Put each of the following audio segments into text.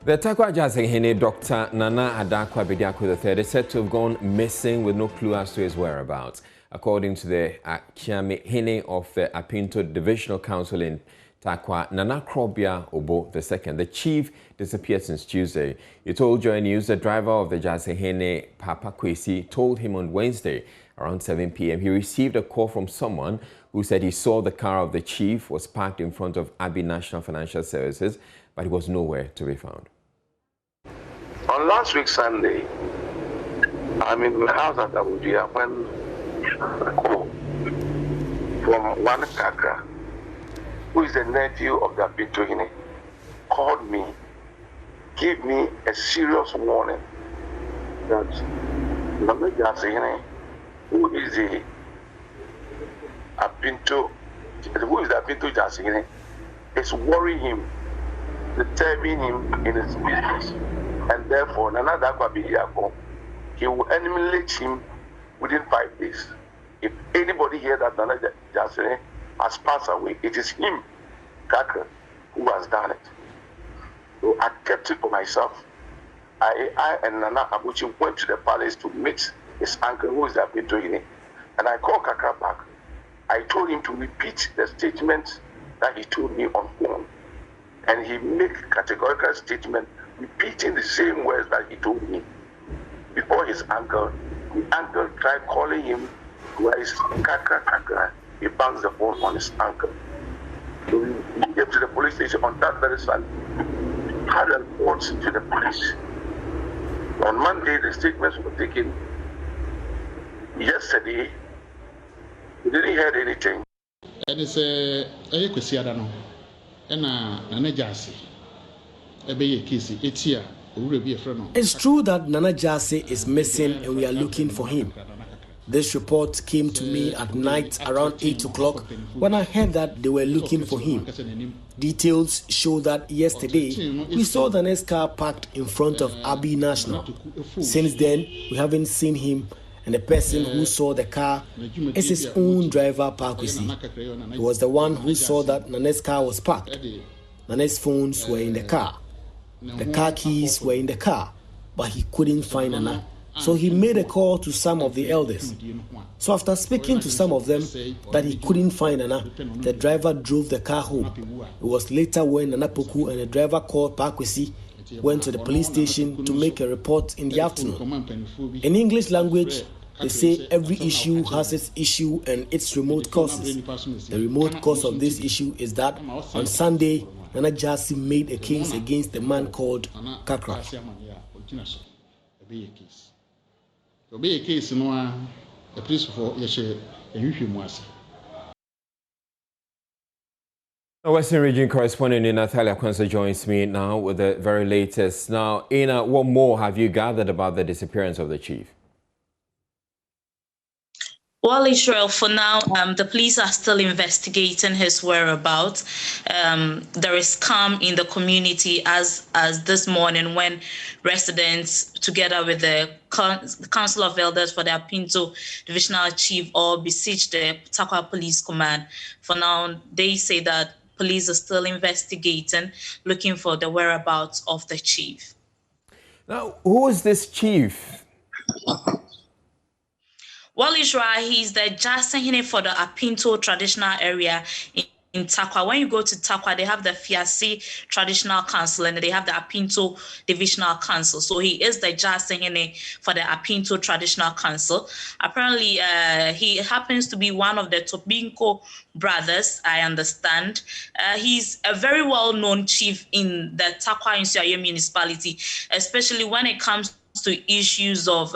The Tarkwa Gyaasehene Dr. Nana Tarkwa Gyaasehene III is said to have gone missing with no clue as to his whereabouts. According to the Gyaasehene of the Apinto Divisional Council in Tarkwa, Nana Krobia Obo II, the chief, disappeared since Tuesday. He told Joy News the driver of the Gyaasehene, Papa Kwesi, told him on Wednesday around 7 p.m. he received a call from someone who said he saw the car of the chief was parked in front of Abbey National Financial Services, but he was nowhere to be found. On last week Sunday, I'm in my house at Abuja when a call from one Kaka, who is the nephew of the Apinto, called me, gave me a serious warning that Nana Gyaasehene, who is the Apinto Gyaasehene, is worrying him, disturbing him in his business. And therefore, Nana Tarkwa Gyaasehene, he will eliminate him within 5 days. If anybody here that Nana Gyaasehene has passed away, it is him, Kaka, who has done it. So I kept it for myself. I and Nana Abuchi went to the palace to meet his uncle, who is the Apinto, and I called Kaka back. I told him to repeat the statement that he told me on phone. And he made categorical statement repeating the same words that he told me. Before his uncle, the uncle tried calling him twice, Kaka. He bangs the phone on his uncle. So he came to the police station on that very Sunday, had a report to the police. On Monday, the statements were taken. Yesterday, we didn't hear anything. And it's a question. And Nana Gyasi. It's true that Nana Gyasi is missing and we are looking for him. This report came to me at night around 8 o'clock when I heard that they were looking for him. Details show that yesterday we saw the next car parked in front of Abbey National. Since then, we haven't seen him, and the person who saw the car is his own driver, Kwesi. He was the one who saw that Nana's car was parked. Nana's phones were in the car. The car keys were in the car, but he couldn't find Nana. So he made a call to some of the elders. So after speaking to some of them that he couldn't find Nana, the driver drove the car home. It was later when Nana Poku and the driver called Kwesi went to the police station to make a report in the afternoon. In English language, they say every issue has its issue and its remote causes. The remote cause of this issue is that on Sunday, Nana Gyasi made a case against a man called Kakra. Western Region correspondent Natalia Kwanzaa joins me now with the very latest. Now, Ina, what more have you gathered about the disappearance of the chief? Well, Israel, for now, the police are still investigating his whereabouts. There is calm in the community as this morning when residents, together with the Council of Elders for the Apinto Divisional Chief, all besieged the Tarkwa Police Command. For now, they say that police are still investigating, looking for the whereabouts of the chief. Now, who is this chief? Well, Israel, he's the Gyaasehene for the Apinto traditional area in Tarkwa. When you go to Tarkwa, they have the Fiase Traditional Council and they have the Apinto Divisional Council. So he is the Gyaasehene for the Apinto Traditional Council. Apparently, he happens to be one of the Tobinko brothers, I understand. He's a very well-known chief in the Tarkwa Insuya municipality, especially when it comes to issues of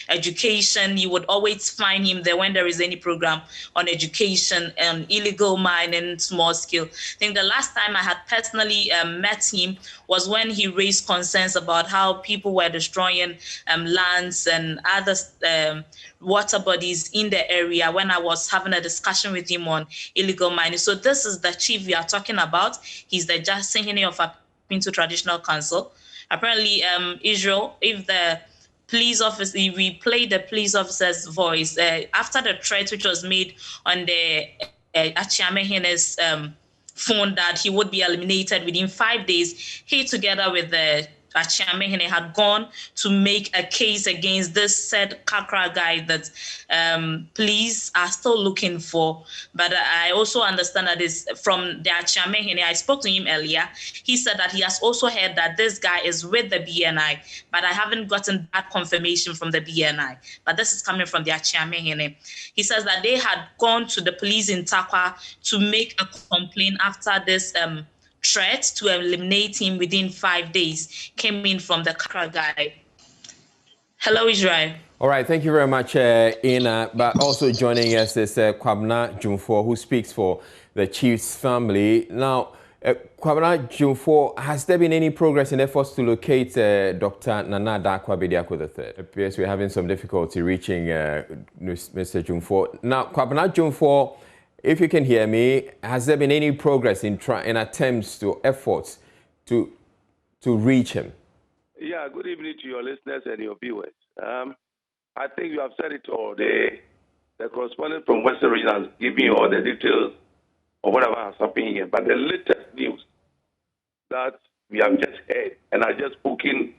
education. You would always find him there when there is any program on education and illegal mining, small scale. I think the last time I had personally met him was when he raised concerns about how people were destroying lands and other water bodies in the area when I was having a discussion with him on illegal mining. So this is the chief we are talking about. He's the Gyaasehene of Apinto Traditional Council. Apparently, Israel, if the police officer, we played the police officer's voice after the threat which was made on the Gyaasehene phone that he would be eliminated within 5 days, he together with the Gyaasehene had gone to make a case against this said Tarkwa guy that police are still looking for. But I also understand that is from the Gyaasehene. I spoke to him earlier. He said that he has also heard that this guy is with the BNI, but I haven't gotten that confirmation from the BNI. But this is coming from the Gyaasehene. He says that they had gone to the police in Tarkwa to make a complaint after this threat to eliminate him within 5 days came in from the Tarkwa guy. Hello, Israel. All right, thank you very much, Ina. But also joining us is Kwabena Dwumfour, who speaks for the chief's family. Now, Kwabena Dwumfour, has there been any progress in efforts to locate Dr. Nana Darkwa Bediako III? It appears we're having some difficulty reaching Mr. Dwumfour. Now, Kwabena Dwumfour, if you can hear me, has there been any progress in attempts to efforts to reach him? Yeah, good evening to your listeners and your viewers. I think you have said it all. The correspondent from Western Region has given you all the details of whatever has happened here. But the latest news that we have just heard, and I just spoken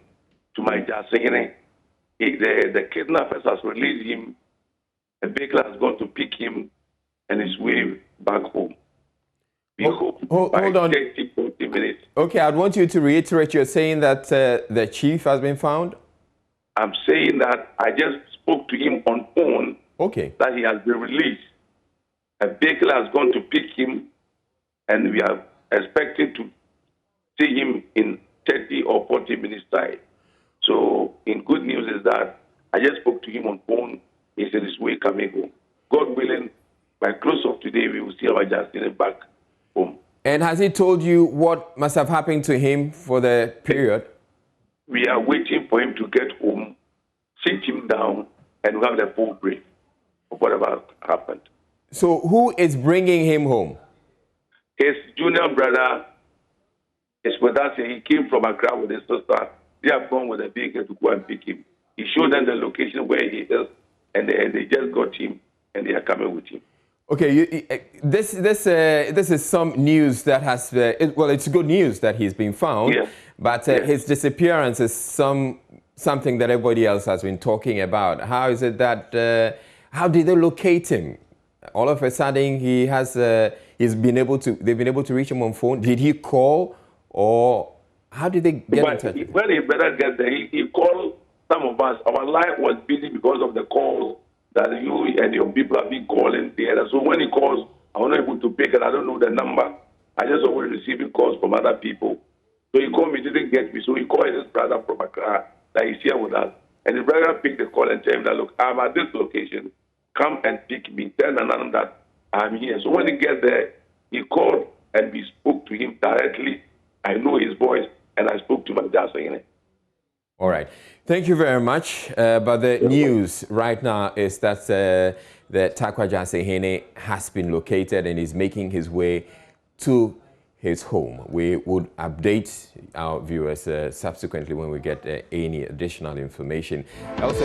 to my Gyaasehene, the kidnappers has released him. A vehicle has gone to pick him and his way back home. We hope by 30, 40 minutes. Okay, I'd want you to reiterate. You're saying that the chief has been found? I'm saying that I just spoke to him on phone. Okay. That he has been released. A vehicle has gone to pick him, and we are expecting to see him in 30 or 40 minutes' time. So, in good news is that I just spoke to him on phone. He's in his way coming home. God willing, by close of today, we will see our Gyaasehene back home. And has he told you what must have happened to him for the period? We are waiting for him to get home, sit him down, and we have the full brief of whatever happened. So who is bringing him home? His junior brother is with us. He came from Accra with his sister. They have gone with a vehicle to go and pick him. He showed them the location where he is, and they just got him, and they are coming with him. Okay, this is some news that has, well, it's good news that he's been found, yes. But his disappearance is something that everybody else has been talking about. How is it that, how did they locate him? All of a sudden, they've been able to reach him on phone. Did he call, or how did they get in touch with him? When he better get there, he called some of us. Our line was busy because of the calls that you and your people have been calling there. So when he calls, I was not able to pick it. I don't know the number. I just always receiving calls from other people. So he called me, didn't get me. So he called his brother from Accra that he's here with us. And his brother picked the call and told him that, look, I'm at this location. Come and pick me. Tell Nana that I'm here. So when he gets there, he called and we spoke to him directly. I know his voice, and I spoke to my Gyaasehene. All right. Thank you very much. But the news right now is that the Tarkwa Gyaasehene has been located and is making his way to his home. We would update our viewers subsequently when we get any additional information. Also,